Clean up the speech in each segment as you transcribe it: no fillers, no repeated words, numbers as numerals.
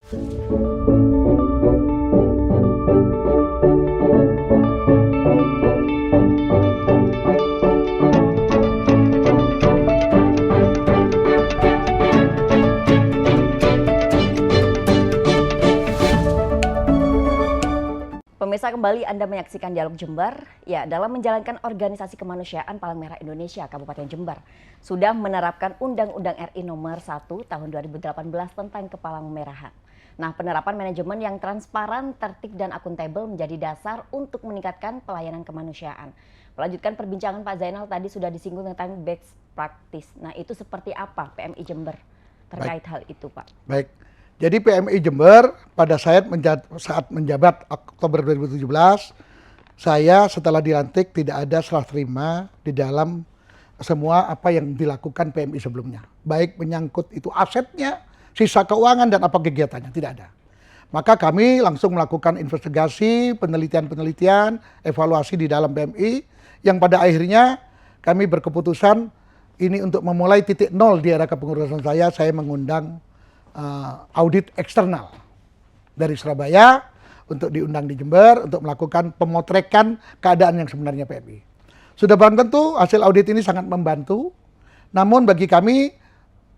Pemirsa, kembali Anda menyaksikan Dialog Jember. Ya, dalam menjalankan organisasi kemanusiaan Palang Merah Indonesia Kabupaten Jember sudah menerapkan Undang-Undang RI Nomor 1 Tahun 2018 tentang Kepalang-Merahan. Nah, penerapan manajemen yang transparan, tertib dan akuntabel menjadi dasar untuk meningkatkan pelayanan kemanusiaan. Melanjutkan perbincangan Pak Zainal tadi sudah disinggung tentang best practice. Nah, itu seperti apa PMI Jember terkait hal itu, Pak? Baik. Jadi PMI Jember pada saat menjabat Oktober 2017, saya setelah dilantik tidak ada serah terima di dalam semua apa yang dilakukan PMI sebelumnya. Baik menyangkut itu asetnya, sisa keuangan dan apa kegiatannya, tidak ada. Maka kami langsung melakukan investigasi, penelitian-penelitian, evaluasi di dalam PMI yang pada akhirnya kami berkeputusan ini untuk memulai titik nol di era kepengurusan saya mengundang audit eksternal dari Surabaya untuk diundang di Jember untuk melakukan pemotretan keadaan yang sebenarnya PMI. Sudah barang tentu hasil audit ini sangat membantu, namun bagi kami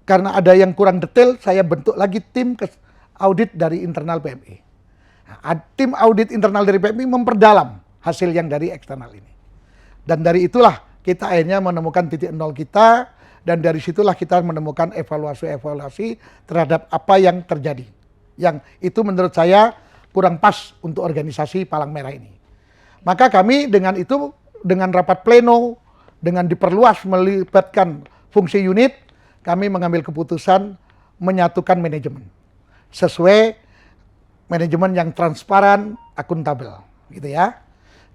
karena ada yang kurang detail, saya bentuk lagi tim audit dari internal PMI. Nah, tim audit internal dari PMI memperdalam hasil yang dari eksternal ini. Dan dari itulah kita akhirnya menemukan titik nol kita, dan dari situlah kita menemukan evaluasi-evaluasi terhadap apa yang terjadi. Yang itu menurut saya kurang pas untuk organisasi Palang Merah ini. Maka kami dengan itu, dengan rapat pleno, dengan diperluas melibatkan fungsi unit, kami mengambil keputusan menyatukan manajemen. Sesuai manajemen yang transparan, akuntabel. Gitu ya.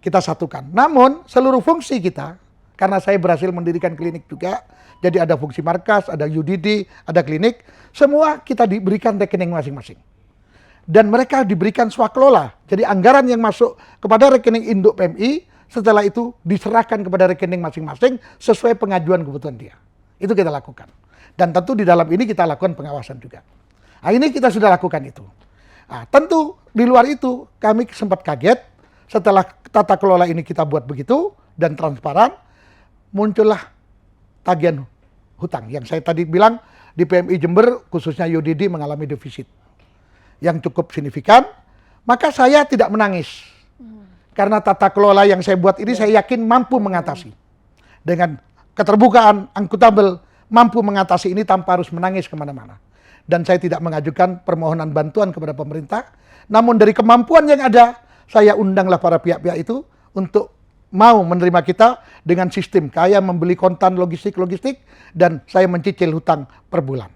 Kita satukan. Namun seluruh fungsi kita, karena saya berhasil mendirikan klinik juga, jadi ada fungsi markas, ada UDD, ada klinik, semua kita diberikan rekening masing-masing. Dan mereka diberikan swakelola, jadi anggaran yang masuk kepada rekening induk PMI, setelah itu diserahkan kepada rekening masing-masing sesuai pengajuan kebutuhan dia. Itu kita lakukan. Dan tentu di dalam ini kita lakukan pengawasan juga. Nah, ini kita sudah lakukan itu. Nah, tentu di luar itu kami sempat kaget setelah tata kelola ini kita buat begitu dan transparan, muncullah tagihan hutang yang saya tadi bilang di PMI Jember khususnya UDD mengalami defisit yang cukup signifikan. Maka saya tidak menangis karena tata kelola yang saya buat ini saya yakin mampu mengatasi dengan keterbukaan, akuntabel, mampu mengatasi ini tanpa harus menangis kemana-mana. Dan saya tidak mengajukan permohonan bantuan kepada pemerintah, namun dari kemampuan yang ada saya undanglah para pihak-pihak itu untuk mau menerima kita dengan sistem kaya membeli kontan logistik dan saya mencicil hutang per bulan.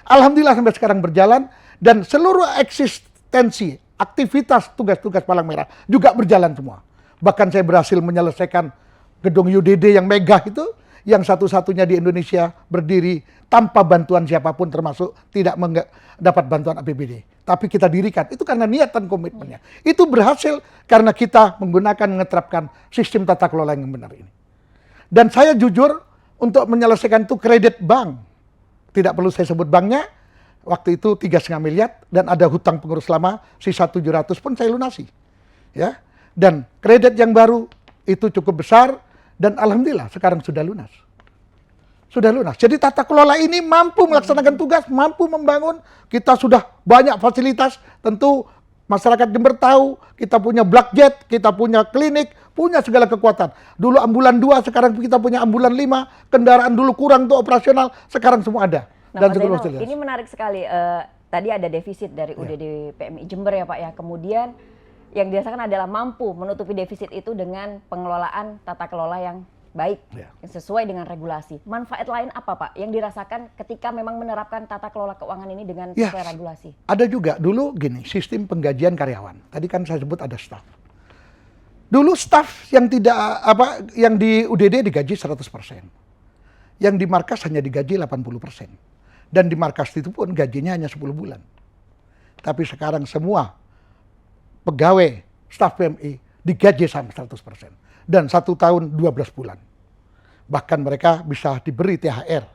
Alhamdulillah sampai sekarang berjalan dan seluruh eksistensi aktivitas tugas-tugas Palang Merah juga berjalan semua. Bahkan saya berhasil menyelesaikan gedung UDD yang megah itu yang satu-satunya di Indonesia berdiri tanpa bantuan siapapun termasuk tidak dapat bantuan APBD. Tapi kita dirikan, itu karena niat dan komitmennya. Itu berhasil karena kita menggunakan, mengeterapkan sistem tata kelola yang benar ini. Dan saya jujur untuk menyelesaikan itu kredit bank. Tidak perlu saya sebut banknya, waktu itu 3,5 miliar dan ada hutang pengurus lama, sisa 700 pun saya lunasi. Ya. Dan kredit yang baru itu cukup besar dan alhamdulillah sekarang sudah lunas. Sudah lunas. Jadi tata kelola ini mampu melaksanakan tugas, mampu membangun. Kita sudah banyak fasilitas. Tentu masyarakat Jember tahu kita punya black jet, kita punya klinik, punya segala kekuatan. Dulu ambulan 2, sekarang kita punya ambulan 5. Kendaraan dulu kurang untuk operasional, sekarang semua ada. Nah, dan Pak Zainal, ini menarik sekali. Tadi ada defisit dari UDD PMI Jember ya Pak ya. Kemudian yang dirasakan adalah mampu menutupi defisit itu dengan pengelolaan tata kelola yang baik, yang sesuai dengan regulasi. Manfaat lain apa Pak yang dirasakan ketika memang menerapkan tata kelola keuangan ini dengan sesuai regulasi? Ada juga dulu gini, sistem penggajian karyawan. Tadi kan saya sebut ada staf. Dulu staf yang yang di UDD digaji 100%. Yang di markas hanya digaji 80%. Dan di markas itu pun gajinya hanya 10 bulan. Tapi sekarang semua pegawai staf PMI digaji sampai 100%. Dan 1 tahun 12 bulan. Bahkan mereka bisa diberi THR.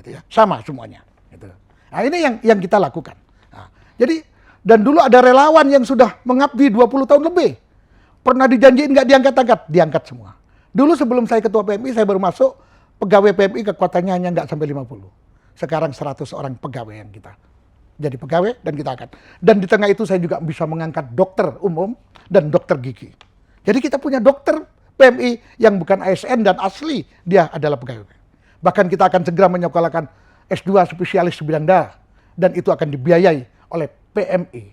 Gitu ya. Sama semuanya. Gitu. Nah ini yang kita lakukan. Nah, Jadi, dan dulu ada relawan yang sudah mengabdi 20 tahun lebih. Pernah dijanjiin nggak diangkat-angkat, diangkat semua. Dulu sebelum saya ketua PMI, saya baru masuk, pegawai PMI kekuatannya hanya nggak sampai 50. Sekarang 100 orang pegawai yang kita jadi pegawai dan kita angkat. Dan di tengah itu saya juga bisa mengangkat dokter umum dan dokter gigi. Jadi kita punya dokter PMI yang bukan ASN dan asli dia adalah pegawai. Bahkan kita akan segera menyekolahkan S2 spesialis di bidang darah dan itu akan dibiayai oleh PMI.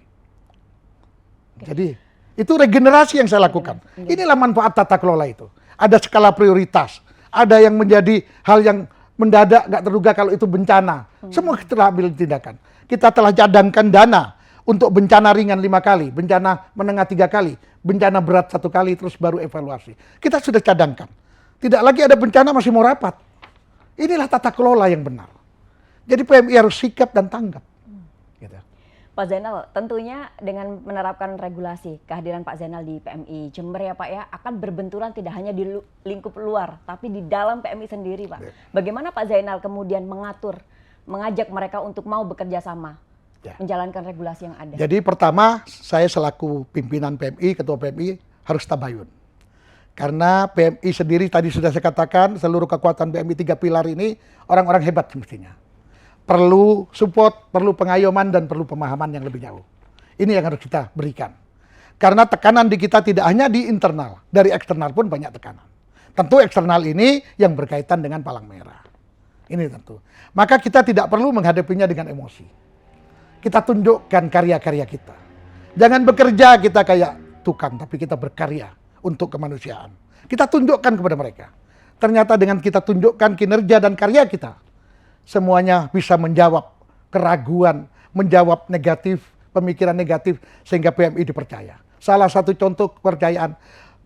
Jadi itu regenerasi yang saya lakukan. Inilah manfaat tata kelola itu. Ada skala prioritas, ada yang menjadi hal yang mendadak gak terduga kalau itu bencana. Semua kita ambil tindakan. Kita telah cadangkan dana untuk bencana ringan 5 kali, bencana menengah 3 kali, bencana berat 1 kali, terus baru evaluasi. Kita sudah cadangkan. Tidak lagi ada bencana masih mau rapat. Inilah tata kelola yang benar. Jadi PMI harus sikap dan tanggap. Gitu. Pak Zainal, tentunya dengan menerapkan regulasi, kehadiran Pak Zainal di PMI Jember ya Pak ya, akan berbenturan tidak hanya di lingkup luar, tapi di dalam PMI sendiri Pak. Bagaimana Pak Zainal kemudian mengatur, mengajak mereka untuk mau bekerja sama, menjalankan regulasi yang ada? Jadi pertama, saya selaku pimpinan PMI, ketua PMI, harus tabayun. Karena PMI sendiri tadi sudah saya katakan, seluruh kekuatan PMI 3 pilar ini, orang-orang hebat semestinya. Perlu support, perlu pengayoman, dan perlu pemahaman yang lebih jauh. Ini yang harus kita berikan. Karena tekanan di kita tidak hanya di internal, dari eksternal pun banyak tekanan. Tentu eksternal ini yang berkaitan dengan palang merah. Ini tentu. Maka kita tidak perlu menghadapinya dengan emosi. Kita tunjukkan karya-karya kita. Jangan bekerja kita kayak tukang, tapi kita berkarya untuk kemanusiaan. Kita tunjukkan kepada mereka. Ternyata dengan kita tunjukkan kinerja dan karya kita, semuanya bisa menjawab keraguan, menjawab negatif, pemikiran negatif, sehingga PMI dipercaya. Salah satu contoh kepercayaan,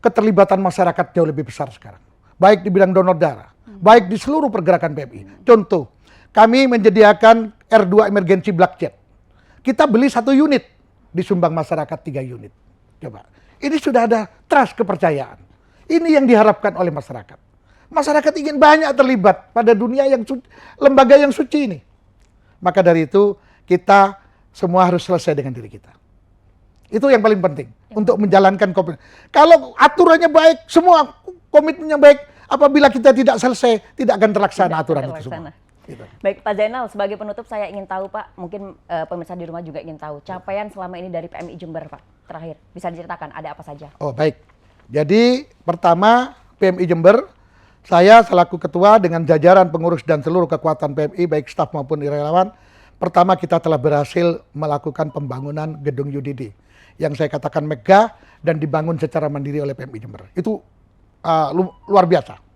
keterlibatan masyarakat jauh lebih besar sekarang. Baik di bidang donor darah, baik di seluruh pergerakan PMI. Contoh, kami menyediakan R2 emergency black jet. Kita beli 1 unit, disumbang masyarakat 3 unit. Coba, ini sudah ada trust kepercayaan. Ini yang diharapkan oleh masyarakat. Masyarakat ingin banyak terlibat pada dunia yang lembaga yang suci ini. Maka dari itu kita semua harus selesai dengan diri kita. Itu yang paling penting untuk menjalankan komitmen. Kalau aturannya baik, semua komitmennya baik, apabila kita tidak selesai, tidak akan terlaksana aturan itu semua. Gitu. Baik Pak Zainal, sebagai penutup saya ingin tahu Pak, mungkin pemirsa di rumah juga ingin tahu capaian selama ini dari PMI Jember Pak. Terakhir, bisa diceritakan ada apa saja? Oh baik, jadi pertama PMI Jember, saya selaku ketua dengan jajaran pengurus dan seluruh kekuatan PMI, baik staf maupun relawan, pertama kita telah berhasil melakukan pembangunan gedung UDD yang saya katakan megah dan dibangun secara mandiri oleh PMI Jember. Itu luar biasa.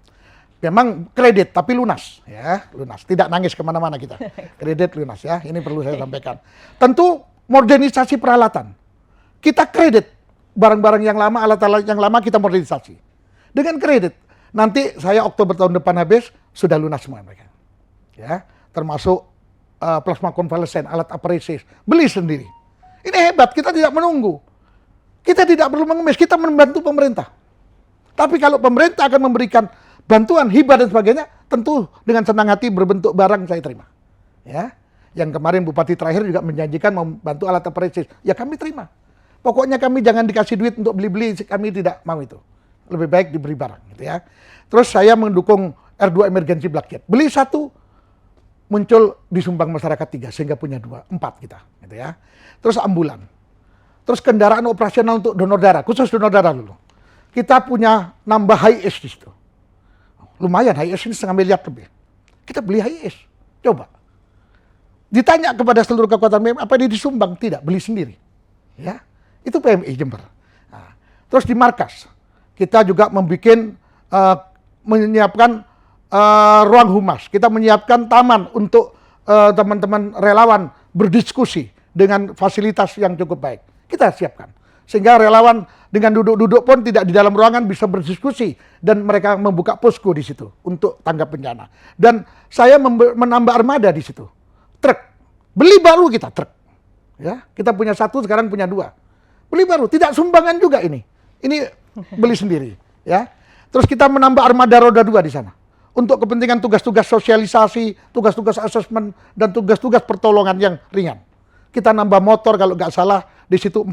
Memang kredit tapi lunas, ya lunas. Tidak nangis kemana-mana kita. Kredit lunas ya. Ini perlu saya sampaikan. Tentu modernisasi peralatan. Kita kredit barang-barang yang lama, alat-alat yang lama kita modernisasi dengan kredit. Nanti saya Oktober tahun depan habis sudah lunas semua mereka. Ya, termasuk plasma konvalesen, alat aparesis, beli sendiri. Ini hebat. Kita tidak menunggu. Kita tidak perlu mengemis. Kita membantu pemerintah. Tapi kalau pemerintah akan memberikan bantuan, hibah dan sebagainya, tentu dengan senang hati berbentuk barang saya terima. Ya, yang kemarin Bupati terakhir juga menjanjikan membantu alat aparesis. Ya kami terima. Pokoknya kami jangan dikasih duit untuk beli-beli, kami tidak mau itu. Lebih baik diberi barang, gitu ya. Terus saya mendukung R2 emergency black jet. Beli 1, muncul disumbang masyarakat 3, sehingga punya 4 kita, gitu ya. Terus ambulan. Terus kendaraan operasional untuk donor darah, khusus donor darah dulu. Kita punya nambah HIS di situ. Lumayan, HIS ini 1,5 miliar lebih. Kita beli HIS. Coba. Ditanya kepada seluruh kekuatan PMI, apa ini disumbang? Tidak, beli sendiri. Ya, itu PMI Jember. Nah, terus di markas, kita juga menyiapkan ruang humas. Kita menyiapkan taman untuk teman-teman relawan berdiskusi dengan fasilitas yang cukup baik. Kita siapkan. Sehingga relawan dengan duduk-duduk pun tidak di dalam ruangan bisa berdiskusi dan mereka membuka posko di situ untuk tanggap bencana. Dan saya menambah armada di situ. Truk. Beli baru kita truk. Ya, kita punya 1, sekarang punya 2. Beli baru, tidak sumbangan juga ini. Ini beli sendiri, ya. Terus kita menambah armada roda 2 di sana. Untuk kepentingan tugas-tugas sosialisasi, tugas-tugas asesmen dan tugas-tugas pertolongan yang ringan. kita nambah motor kalau nggak salah di situ 4.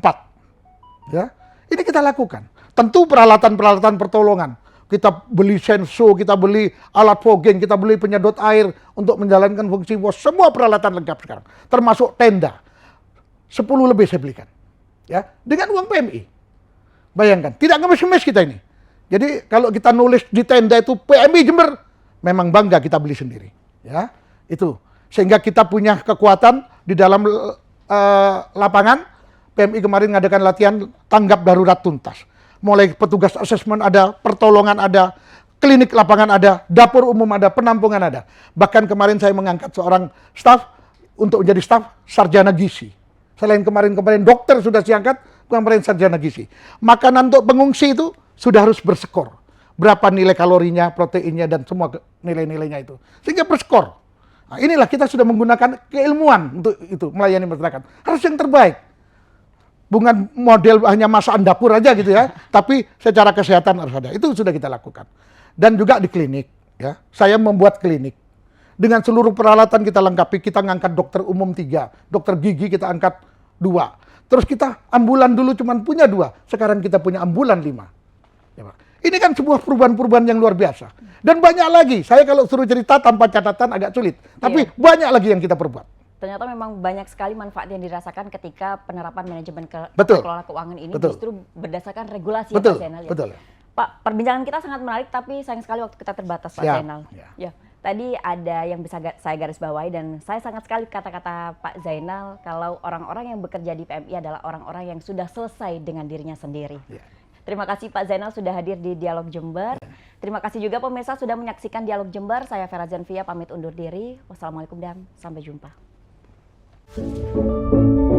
Ya, ini kita lakukan. Tentu peralatan-peralatan pertolongan. Kita beli senso, kita beli alat fogging, kita beli penyedot air untuk menjalankan fungsi WOS. Semua peralatan lengkap sekarang, termasuk tenda. 10 lebih saya belikan. Ya, dengan uang PMI. Bayangkan, tidak ngemis-ngemis kita ini. Jadi kalau kita nulis di tenda itu PMI Jember, memang bangga kita beli sendiri. Ya, itu. Sehingga kita punya kekuatan di dalam lapangan. PMI kemarin mengadakan latihan tanggap darurat tuntas. Mulai petugas asesmen ada, pertolongan ada, klinik lapangan ada, dapur umum ada, penampungan ada. Bahkan kemarin saya mengangkat seorang staf untuk menjadi staf sarjana gizi. Selain kemarin-kemarin dokter sudah diangkat, kemarin sarjana gizi. Makanan untuk pengungsi itu sudah harus berskor. Berapa nilai kalorinya, proteinnya, dan semua nilai-nilainya itu. Sehingga berskor. Nah, inilah kita sudah menggunakan keilmuan untuk itu, melayani masyarakat. Harus yang terbaik. Bukan model hanya masakan dapur aja gitu ya, tapi secara kesehatan harus ada. Itu sudah kita lakukan. Dan juga di klinik, ya. Saya membuat klinik. Dengan seluruh peralatan kita lengkapi, kita ngangkat dokter umum 3, dokter gigi kita angkat 2. Terus kita ambulan dulu cuma punya 2, sekarang kita punya ambulan 5. Ya, Pak. Ini kan sebuah perubahan-perubahan yang luar biasa. Dan banyak lagi, saya kalau suruh cerita tanpa catatan agak sulit. Tapi banyak lagi yang kita perbuat. Ternyata memang banyak sekali manfaat yang dirasakan ketika penerapan manajemen kelola keuangan ini justru berdasarkan regulasi ya Pak Zainal. Betul. Pak, perbincangan kita sangat menarik tapi sayang sekali waktu kita terbatas Pak Zainal. Ya. Tadi ada yang bisa saya garis bawahi dan saya sangat sekali kata-kata Pak Zainal kalau orang-orang yang bekerja di PMI adalah orang-orang yang sudah selesai dengan dirinya sendiri. Ya. Terima kasih Pak Zainal sudah hadir di Dialog Jember. Terima kasih juga pemirsa sudah menyaksikan Dialog Jember. Saya Vera Zanvia pamit undur diri. Wassalamualaikum dan sampai jumpa. Thank you.